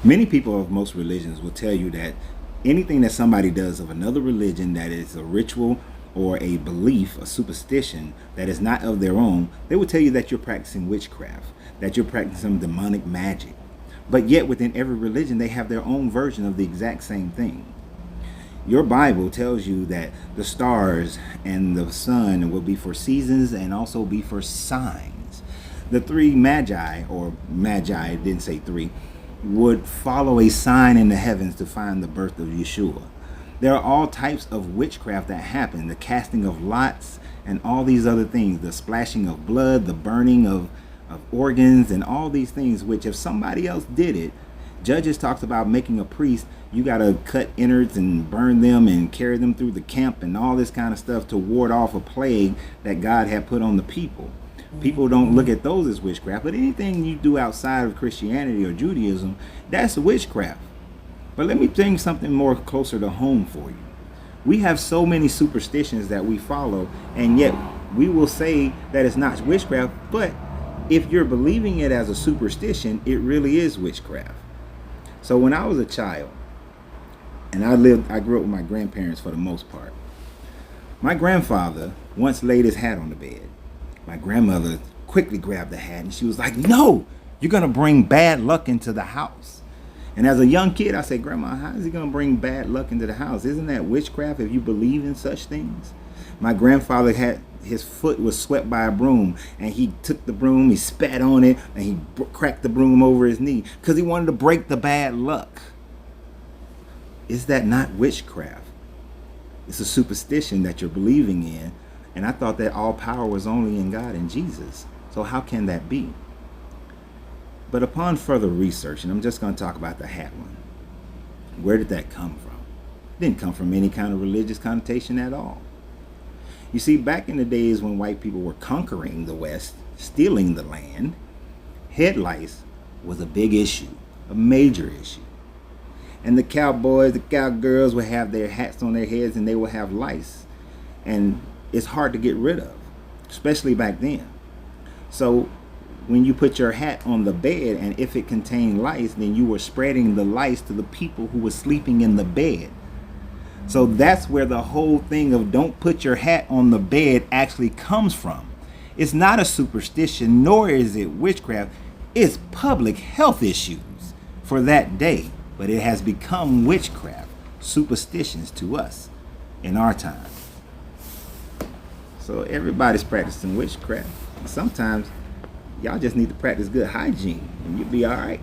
Many people of most religions will tell you that anything that somebody does of another religion that is a ritual or a belief, a superstition that is not of their own, they will tell you that you're practicing witchcraft, that you're practicing some demonic magic. But yet within every religion, they have their own version of the exact same thing. Your Bible tells you that the stars and the sun will be for seasons and also be for signs. The three magi, or magi, didn't say three, would follow a sign in the heavens to find the birth of Yeshua. There are all types of witchcraft that happen, the casting of lots and all these other things, the splashing of blood, the burning of organs, and all these things, which if somebody else did it, Judges talks about making a priest, you got to cut innards and burn them and carry them through the camp and all this kind of stuff to ward off a plague that God had put on the people. People don't look at those as witchcraft, but anything you do outside of Christianity or Judaism, that's witchcraft. But let me bring something more closer to home for you. We have so many superstitions that we follow, and yet we will say that it's not witchcraft, but if you're believing it as a superstition, it really is witchcraft. So when I was a child, and I grew up with my grandparents for the most part, my grandfather once laid his hat on the bed. My grandmother quickly grabbed the hat and she was like, "No, you're going to bring bad luck into the house." And as a young kid, I said, "Grandma, how is he going to bring bad luck into the house? Isn't that witchcraft if you believe in such things?" My grandfather had his foot was swept by a broom, and he took the broom, he spat on it, and he cracked the broom over his knee because he wanted to break the bad luck. Is that not witchcraft? It's a superstition that you're believing in. And I thought that all power was only in God and Jesus. So how can that be? But upon further research, and I'm just going to talk about the hat one, where did that come from? It didn't come from any kind of religious connotation at all. You see, back in the days when white people were conquering the West, stealing the land, head lice was a big issue, a major issue. And the cowboys, the cowgirls would have their hats on their heads and they would have lice. And it's hard to get rid of, especially back then. So when you put your hat on the bed and if it contained lice, then you were spreading the lice to the people who were sleeping in the bed. So that's where the whole thing of don't put your hat on the bed actually comes from. It's not a superstition, nor is it witchcraft. It's public health issues for that day, but it has become witchcraft, superstitions to us in our time. So everybody's practicing witchcraft. Sometimes y'all just need to practice good hygiene and you'll be all right.